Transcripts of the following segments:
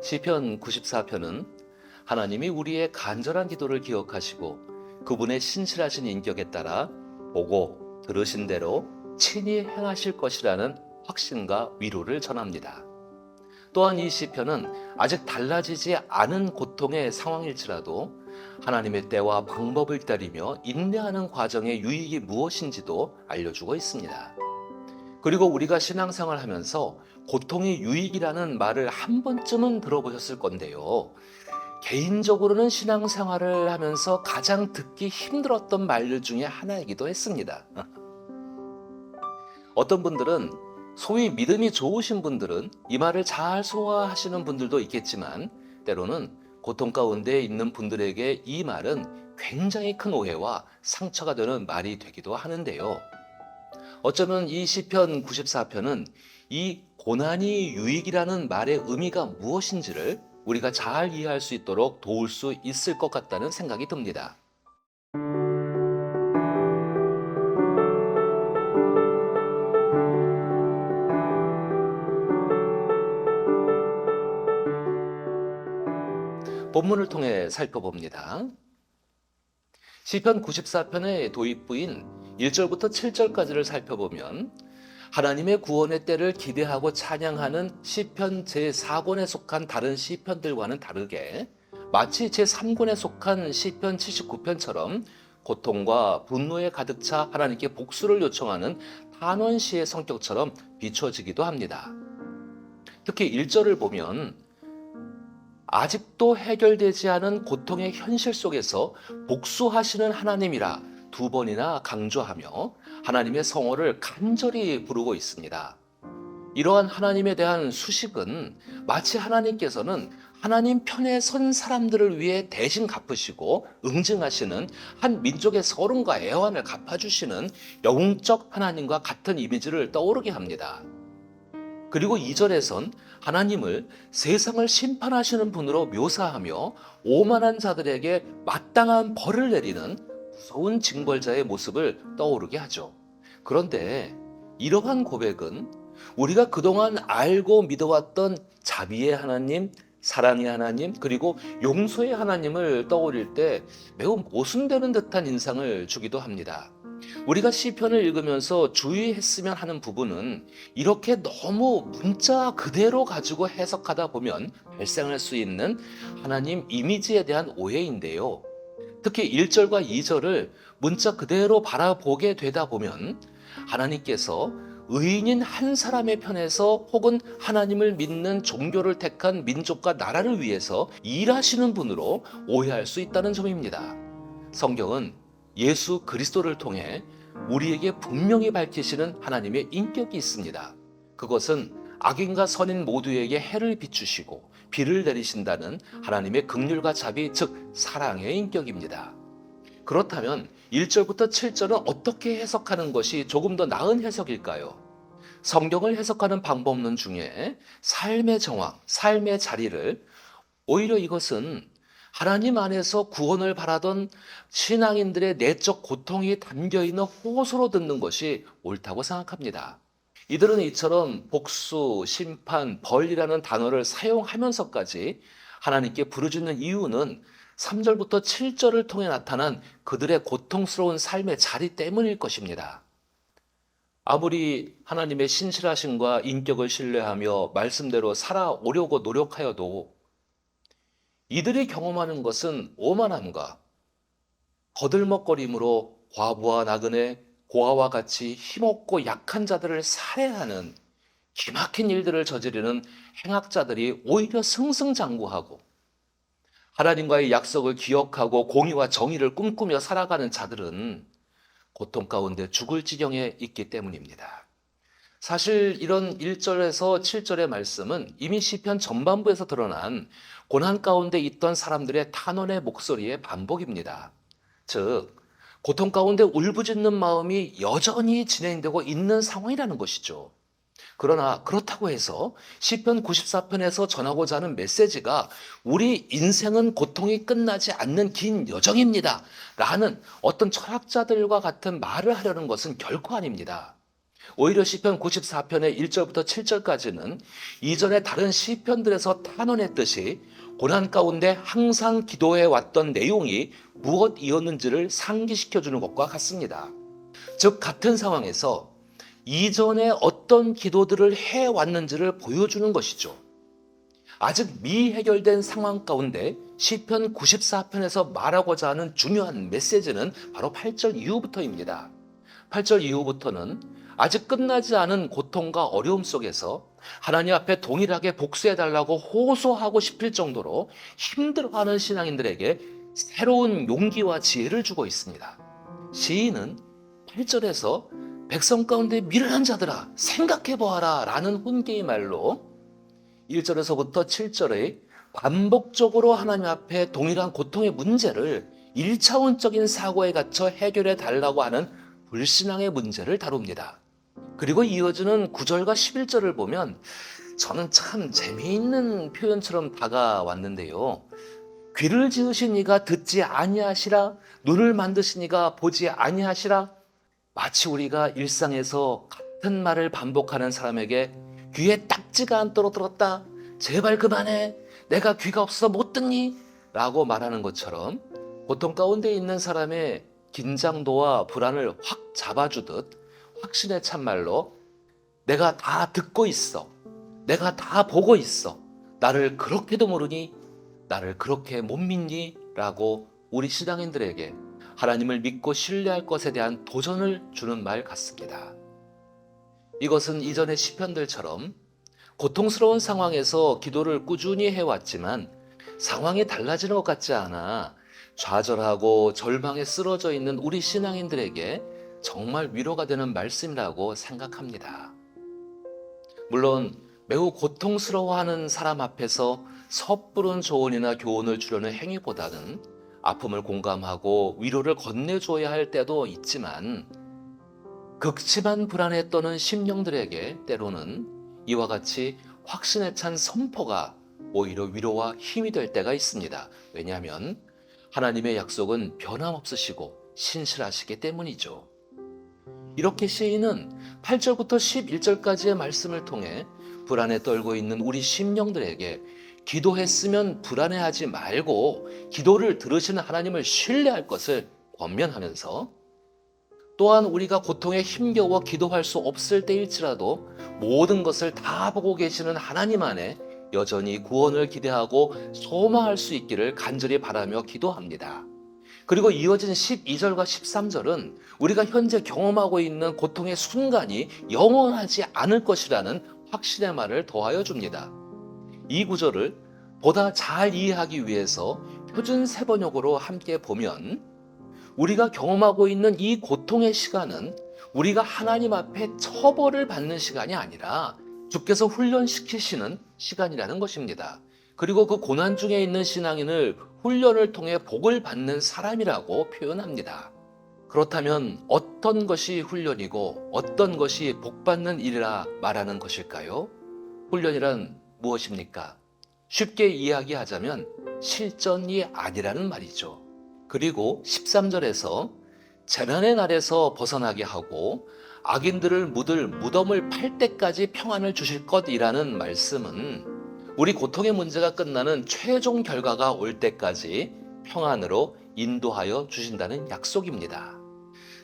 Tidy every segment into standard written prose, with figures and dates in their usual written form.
시편 94편은 하나님이 우리의 간절한 기도를 기억하시고 그분의 신실하신 인격에 따라 보고 들으신 대로 친히 행하실 것이라는 확신과 위로를 전합니다. 또한 이 시편은 아직 달라지지 않은 고통의 상황일지라도 하나님의 때와 방법을 따르며 인내하는 과정의 유익이 무엇인지도 알려주고 있습니다. 그리고 우리가 신앙생활 하면서 고통이 유익이라는 말을 한 번쯤은 들어보셨을 건데요. 개인적으로는 신앙생활을 하면서 가장 듣기 힘들었던 말 중에 하나이기도 했습니다. 어떤 분들은 소위 믿음이 좋으신 분들은 이 말을 잘 소화하시는 분들도 있겠지만 때로는 고통 가운데 있는 분들에게 이 말은 굉장히 큰 오해와 상처가 되는 말이 되기도 하는데요. 어쩌면 이 시편 94편은 이 고난이 유익이라는 말의 의미가 무엇인지를 우리가 잘 이해할 수 있도록 도울 수 있을 것 같다는 생각이 듭니다. 본문을 통해 살펴봅니다. 시편 94편의 도입부인 1절부터 7절까지를 살펴보면 하나님의 구원의 때를 기대하고 찬양하는 시편 제4권에 속한 다른 시편들과는 다르게 마치 제3권에 속한 시편 79편처럼 고통과 분노에 가득 차 하나님께 복수를 요청하는 탄원시의 성격처럼 비춰지기도 합니다. 특히 1절을 보면 아직도 해결되지 않은 고통의 현실 속에서 복수하시는 하나님이라 두 번이나 강조하며 하나님의 성호를 간절히 부르고 있습니다. 이러한 하나님에 대한 수식은 마치 하나님께서는 하나님 편에 선 사람들을 위해 대신 갚으시고 응징하시는 한 민족의 서름과 애환을 갚아주시는 영웅적 하나님과 같은 이미지를 떠오르게 합니다. 그리고 2절에선 하나님을 세상을 심판하시는 분으로 묘사하며 오만한 자들에게 마땅한 벌을 내리는 무서운 징벌자의 모습을 떠오르게 하죠. 그런데 이러한 고백은 우리가 그동안 알고 믿어왔던 자비의 하나님, 사랑의 하나님, 그리고 용서의 하나님을 떠올릴 때 매우 모순되는 듯한 인상을 주기도 합니다. 우리가 시편을 읽으면서 주의했으면 하는 부분은 이렇게 너무 문자 그대로 가지고 해석하다 보면 발생할 수 있는 하나님 이미지에 대한 오해인데요. 특히 1절과 2절을 문자 그대로 바라보게 되다 보면 하나님께서 의인인 한 사람의 편에서 혹은 하나님을 믿는 종교를 택한 민족과 나라를 위해서 일하시는 분으로 오해할 수 있다는 점입니다. 성경은 예수 그리스도를 통해 우리에게 분명히 밝히시는 하나님의 인격이 있습니다. 그것은 악인과 선인 모두에게 해를 비추시고 비를 내리신다는 하나님의 긍휼과 자비, 즉 사랑의 인격입니다. 그렇다면 1절부터 7절은 어떻게 해석하는 것이 조금 더 나은 해석일까요? 성경을 해석하는 방법론 중에 삶의 정황, 삶의 자리를 오히려 이것은 하나님 안에서 구원을 바라던 신앙인들의 내적 고통이 담겨있는 호소로 듣는 것이 옳다고 생각합니다. 이들은 이처럼 복수, 심판, 벌이라는 단어를 사용하면서까지 하나님께 부르짖는 이유는 3절부터 7절을 통해 나타난 그들의 고통스러운 삶의 자리 때문일 것입니다. 아무리 하나님의 신실하심과 인격을 신뢰하며 말씀대로 살아오려고 노력하여도 이들이 경험하는 것은 오만함과 거들먹거림으로 과부와 나그네, 고아와 같이 힘없고 약한 자들을 살해하는 기막힌 일들을 저지르는 행악자들이 오히려 승승장구하고 하나님과의 약속을 기억하고 공의와 정의를 꿈꾸며 살아가는 자들은 고통 가운데 죽을 지경에 있기 때문입니다. 사실 이런 1절에서 7절의 말씀은 이미 시편 전반부에서 드러난 고난 가운데 있던 사람들의 탄원의 목소리의 반복입니다. 즉, 고통 가운데 울부짖는 마음이 여전히 진행되고 있는 상황이라는 것이죠. 그러나 그렇다고 해서 시편 94편에서 전하고자 하는 메시지가 우리 인생은 고통이 끝나지 않는 긴 여정입니다 라는 어떤 철학자들과 같은 말을 하려는 것은 결코 아닙니다. 오히려 시편 94편의 1절부터 7절까지는 이전의 다른 시편들에서 탄원했듯이 고난 가운데 항상 기도해 왔던 내용이 무엇이었는지를 상기시켜주는 것과 같습니다. 즉 같은 상황에서 이전에 어떤 기도들을 해왔는지를 보여주는 것이죠. 아직 미해결된 상황 가운데 시편 94편에서 말하고자 하는 중요한 메시지는 바로 8절 이후부터입니다. 8절 이후부터는 아직 끝나지 않은 고통과 어려움 속에서 하나님 앞에 동일하게 복수해달라고 호소하고 싶을 정도로 힘들어하는 신앙인들에게 새로운 용기와 지혜를 주고 있습니다. 시인은 8절에서 백성 가운데 미련한 자들아 생각해보아라 라는 훈계의 말로 1절에서부터 7절의 반복적으로 하나님 앞에 동일한 고통의 문제를 1차원적인 사고에 갇혀 해결해 달라고 하는 불신앙의 문제를 다룹니다. 그리고 이어지는 9절과 11절을 보면 저는 참 재미있는 표현처럼 다가왔는데요. 귀를 지으신 이가 듣지 아니하시라, 눈을 만드신 이가 보지 아니하시라. 마치 우리가 일상에서 같은 말을 반복하는 사람에게 귀에 딱지가 않도록 들었다, 제발 그만해, 내가 귀가 없어 못 듣니? 라고 말하는 것처럼 고통 가운데 있는 사람의 긴장도와 불안을 확 잡아주듯 확신의 참말로 내가 다 듣고 있어, 내가 다 보고 있어, 나를 그렇게도 모르니, 나를 그렇게 못 믿니? 라고 우리 신앙인들에게 하나님을 믿고 신뢰할 것에 대한 도전을 주는 말 같습니다. 이것은 이전의 시편들처럼 고통스러운 상황에서 기도를 꾸준히 해왔지만 상황이 달라지는 것 같지 않아 좌절하고 절망에 쓰러져 있는 우리 신앙인들에게 정말 위로가 되는 말씀이라고 생각합니다. 물론 매우 고통스러워하는 사람 앞에서 섣부른 조언이나 교훈을 주려는 행위보다는 아픔을 공감하고 위로를 건네줘야 할 때도 있지만 극심한 불안에 떠는 심령들에게 때로는 이와 같이 확신에 찬 선포가 오히려 위로와 힘이 될 때가 있습니다. 왜냐하면 하나님의 약속은 변함없으시고 신실하시기 때문이죠. 이렇게 시인은 8절부터 11절까지의 말씀을 통해 불안에 떨고 있는 우리 심령들에게 기도했으면 불안해하지 말고 기도를 들으시는 하나님을 신뢰할 것을 권면하면서 또한 우리가 고통에 힘겨워 기도할 수 없을 때일지라도 모든 것을 다 보고 계시는 하나님 안에 여전히 구원을 기대하고 소망할 수 있기를 간절히 바라며 기도합니다. 그리고 이어진 12절과 13절은 우리가 현재 경험하고 있는 고통의 순간이 영원하지 않을 것이라는 확신의 말을 더하여 줍니다. 이 구절을 보다 잘 이해하기 위해서 표준 세번역으로 함께 보면 우리가 경험하고 있는 이 고통의 시간은 우리가 하나님 앞에 처벌을 받는 시간이 아니라 주께서 훈련시키시는 시간이라는 것입니다. 그리고 그 고난 중에 있는 신앙인을 훈련을 통해 복을 받는 사람이라고 표현합니다. 그렇다면 어떤 것이 훈련이고 어떤 것이 복받는 일이라 말하는 것일까요? 훈련이란 무엇입니까? 쉽게 이야기하자면 실전이 아니라는 말이죠. 그리고 13절에서 재난의 날에서 벗어나게 하고 악인들을 묻을 무덤을 팔 때까지 평안을 주실 것이라는 말씀은 우리 고통의 문제가 끝나는 최종 결과가 올 때까지 평안으로 인도하여 주신다는 약속입니다.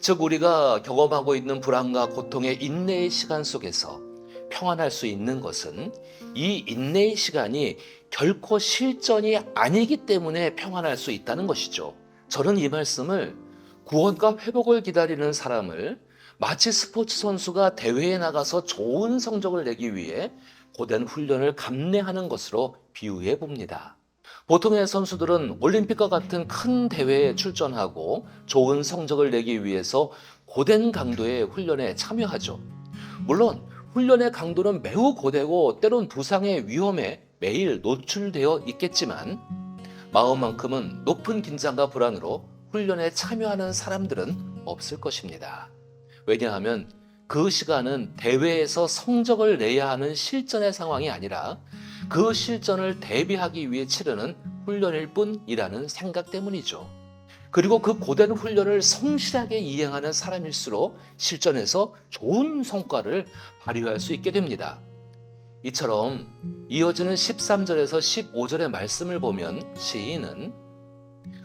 즉 우리가 경험하고 있는 불안과 고통의 인내의 시간 속에서 평안할 수 있는 것은 이 인내의 시간이 결코 실전이 아니기 때문에 평안할 수 있다는 것이죠. 저는 이 말씀을 구원과 회복을 기다리는 사람을 마치 스포츠 선수가 대회에 나가서 좋은 성적을 내기 위해 고된 훈련을 감내하는 것으로 비유해 봅니다. 보통의 선수들은 올림픽과 같은 큰 대회에 출전하고 좋은 성적을 내기 위해서 고된 강도의 훈련에 참여하죠. 물론 훈련의 강도는 매우 고되고 때론 부상의 위험에 매일 노출되어 있겠지만 마음만큼은 높은 긴장과 불안으로 훈련에 참여하는 사람들은 없을 것입니다. 왜냐하면 그 시간은 대회에서 성적을 내야 하는 실전의 상황이 아니라 그 실전을 대비하기 위해 치르는 훈련일 뿐이라는 생각 때문이죠. 그리고 그 고된 훈련을 성실하게 이행하는 사람일수록 실전에서 좋은 성과를 발휘할 수 있게 됩니다. 이처럼 이어지는 13절에서 15절의 말씀을 보면 시인은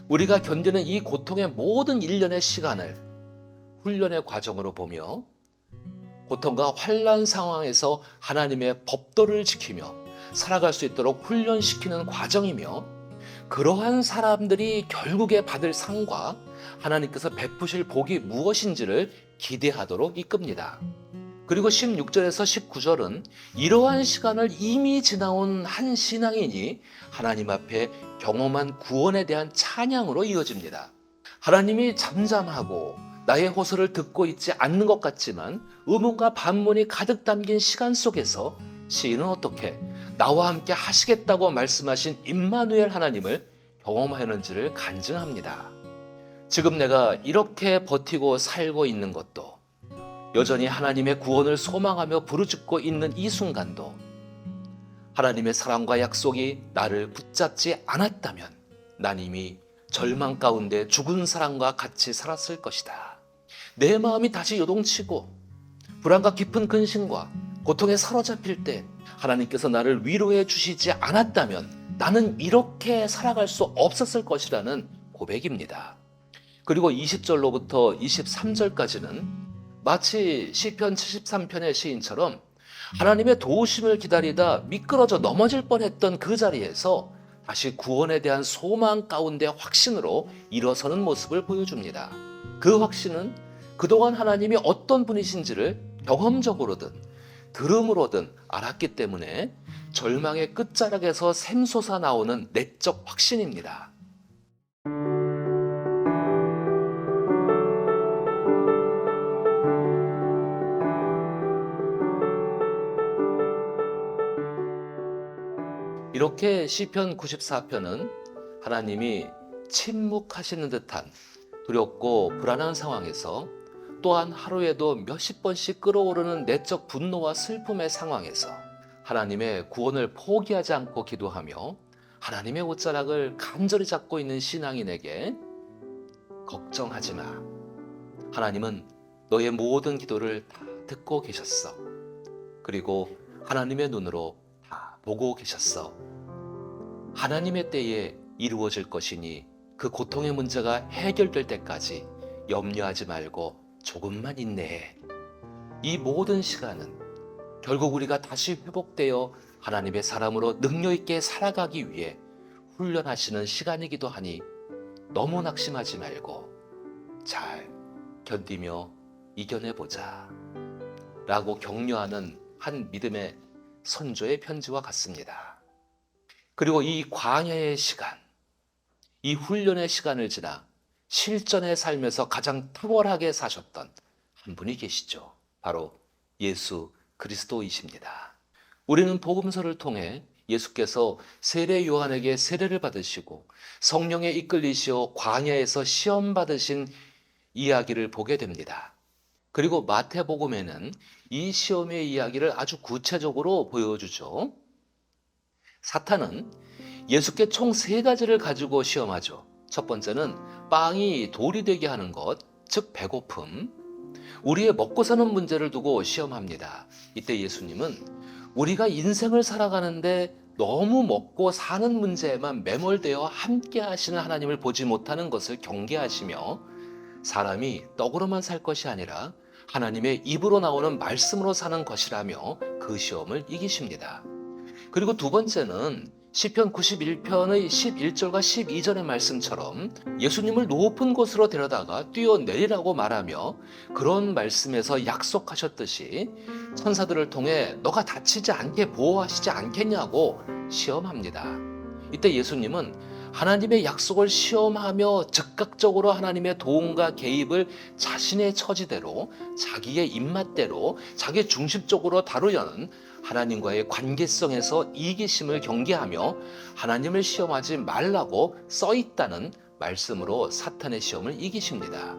우리가 견디는 이 고통의 모든 일련의 시간을 훈련의 과정으로 보며 고통과 환난 상황에서 하나님의 법도를 지키며 살아갈 수 있도록 훈련시키는 과정이며, 그러한 사람들이 결국에 받을 상과 하나님께서 베푸실 복이 무엇인지를 기대하도록 이끕니다. 그리고 16절에서 19절은 이러한 시간을 이미 지나온 한 신앙인이 하나님 앞에 경험한 구원에 대한 찬양으로 이어집니다. 하나님이 잠잠하고 나의 호소를 듣고 있지 않는 것 같지만 의문과 반문이 가득 담긴 시간 속에서 시인은 어떻게 나와 함께 하시겠다고 말씀하신 임마누엘 하나님을 경험하였는지를 간증합니다. 지금 내가 이렇게 버티고 살고 있는 것도, 여전히 하나님의 구원을 소망하며 부르짖고 있는 이 순간도 하나님의 사랑과 약속이 나를 붙잡지 않았다면 난 이미 절망 가운데 죽은 사람과 같이 살았을 것이다. 내 마음이 다시 요동치고 불안과 깊은 근심과 고통에 사로잡힐 때 하나님께서 나를 위로해 주시지 않았다면 나는 이렇게 살아갈 수 없었을 것이라는 고백입니다. 그리고 20절로부터 23절까지는 마치 시편 73편의 시인처럼 하나님의 도우심을 기다리다 미끄러져 넘어질 뻔했던 그 자리에서 다시 구원에 대한 소망 가운데 확신으로 일어서는 모습을 보여줍니다. 그 확신은 그동안 하나님이 어떤 분이신지를 경험적으로든 들음으로든 알았기 때문에 절망의 끝자락에서 샘솟아 나오는 내적 확신입니다. 이렇게 시편 94편은 하나님이 침묵하시는 듯한 두렵고 불안한 상황에서, 또한 하루에도 몇십 번씩 끓어오르는 내적 분노와 슬픔의 상황에서 하나님의 구원을 포기하지 않고 기도하며 하나님의 옷자락을 간절히 잡고 있는 신앙인에게 걱정하지 마. 하나님은 너의 모든 기도를 다 듣고 계셨어. 그리고 하나님의 눈으로 다 보고 계셨어. 하나님의 때에 이루어질 것이니 그 고통의 문제가 해결될 때까지 염려하지 말고 조금만 인내해. 이 모든 시간은 결국 우리가 다시 회복되어 하나님의 사람으로 능력 있게 살아가기 위해 훈련하시는 시간이기도 하니 너무 낙심하지 말고 잘 견디며 이겨내보자 라고 격려하는 한 믿음의 선조의 편지와 같습니다. 그리고 이 광야의 시간, 이 훈련의 시간을 지나 실전의 삶에서 가장 탁월하게 사셨던 한 분이 계시죠. 바로 예수 그리스도이십니다. 우리는 복음서를 통해 예수께서 세례 요한에게 세례를 받으시고 성령에 이끌리시어 광야에서 시험 받으신 이야기를 보게 됩니다. 그리고 마태복음에는 이 시험의 이야기를 아주 구체적으로 보여주죠. 사탄은 예수께 총 3가지를 가지고 시험하죠. 첫 번째는 빵이 돌이 되게 하는 것, 즉 배고픔. 우리의 먹고 사는 문제를 두고 시험합니다. 이때 예수님은 우리가 인생을 살아가는데 너무 먹고 사는 문제에만 매몰되어 함께 하시는 하나님을 보지 못하는 것을 경계하시며, 사람이 떡으로만 살 것이 아니라 하나님의 입으로 나오는 말씀으로 사는 것이라며 그 시험을 이기십니다. 그리고 두 번째는 시편 91편의 11절과 12절의 말씀처럼 예수님을 높은 곳으로 데려다가 뛰어내리라고 말하며 그런 말씀에서 약속하셨듯이 천사들을 통해 너가 다치지 않게 보호하시지 않겠냐고 시험합니다. 이때 예수님은 하나님의 약속을 시험하며 즉각적으로 하나님의 도움과 개입을 자신의 처지대로, 자기의 입맛대로, 자기 중심적으로 다루려는 하나님과의 관계성에서 이기심을 경계하며 하나님을 시험하지 말라고 써있다는 말씀으로 사탄의 시험을 이기십니다.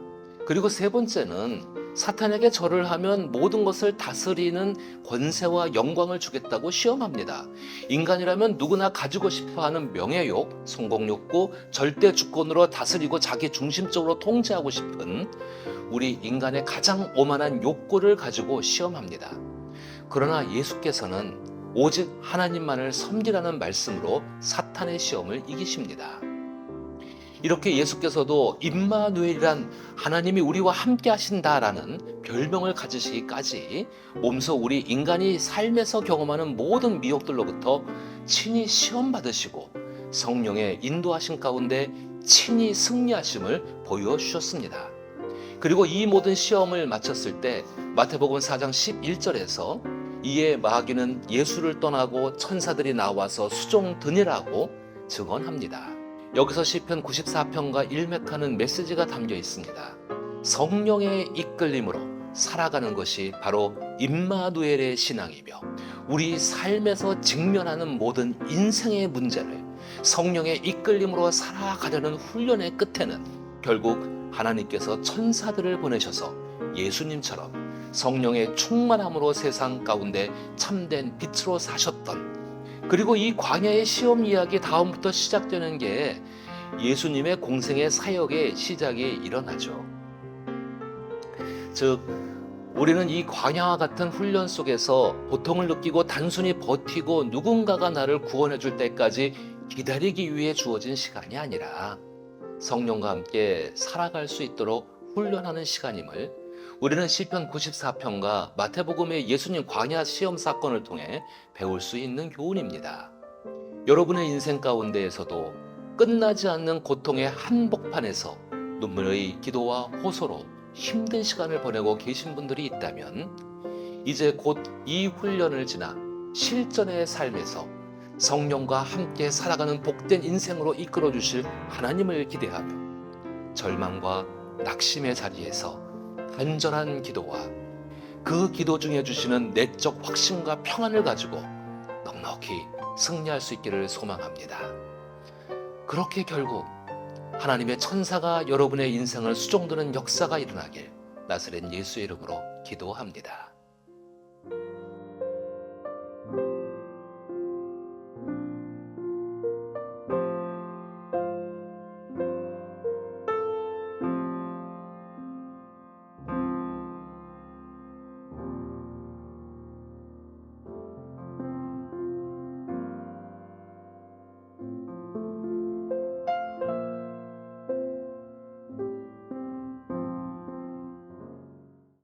그리고 세 번째는 사탄에게 절을 하면 모든 것을 다스리는 권세와 영광을 주겠다고 시험합니다. 인간이라면 누구나 가지고 싶어하는 명예욕, 성공욕구, 절대 주권으로 다스리고 자기 중심적으로 통제하고 싶은 우리 인간의 가장 오만한 욕구를 가지고 시험합니다. 그러나 예수께서는 오직 하나님만을 섬기라는 말씀으로 사탄의 시험을 이기십니다. 이렇게 예수께서도 임마누엘이란 하나님이 우리와 함께 하신다라는 별명을 가지시기까지 몸소 우리 인간이 삶에서 경험하는 모든 미혹들로부터 친히 시험받으시고 성령의 인도하심 가운데 친히 승리하심을 보여주셨습니다. 그리고 이 모든 시험을 마쳤을 때 마태복음 4장 11절에서 이에 마귀는 예수를 떠나고 천사들이 나와서 수종드니라고 증언합니다. 여기서 시편 94편과 일맥하는 메시지가 담겨 있습니다. 성령의 이끌림으로 살아가는 것이 바로 임마누엘의 신앙이며 우리 삶에서 직면하는 모든 인생의 문제를 성령의 이끌림으로 살아가려는 훈련의 끝에는 결국 하나님께서 천사들을 보내셔서 예수님처럼 성령의 충만함으로 세상 가운데 참된 빛으로 사셨던, 그리고 이 광야의 시험 이야기 다음부터 시작되는 게 예수님의 공생의 사역의 시작이 일어나죠. 즉 우리는 이 광야와 같은 훈련 속에서 고통을 느끼고 단순히 버티고 누군가가 나를 구원해 줄 때까지 기다리기 위해 주어진 시간이 아니라 성령과 함께 살아갈 수 있도록 훈련하는 시간임을 우리는 시편 94편과 마태복음의 예수님 광야 시험 사건을 통해 배울 수 있는 교훈입니다. 여러분의 인생 가운데에서도 끝나지 않는 고통의 한복판에서 눈물의 기도와 호소로 힘든 시간을 보내고 계신 분들이 있다면 이제 곧 이 훈련을 지나 실전의 삶에서 성령과 함께 살아가는 복된 인생으로 이끌어 주실 하나님을 기대하며 절망과 낙심의 자리에서 간절한 기도와 그 기도 중에 주시는 내적 확신과 평안을 가지고 넉넉히 승리할 수 있기를 소망합니다. 그렇게 결국 하나님의 천사가 여러분의 인생을 수종드는 역사가 일어나길 나사렛 예수의 이름으로 기도합니다.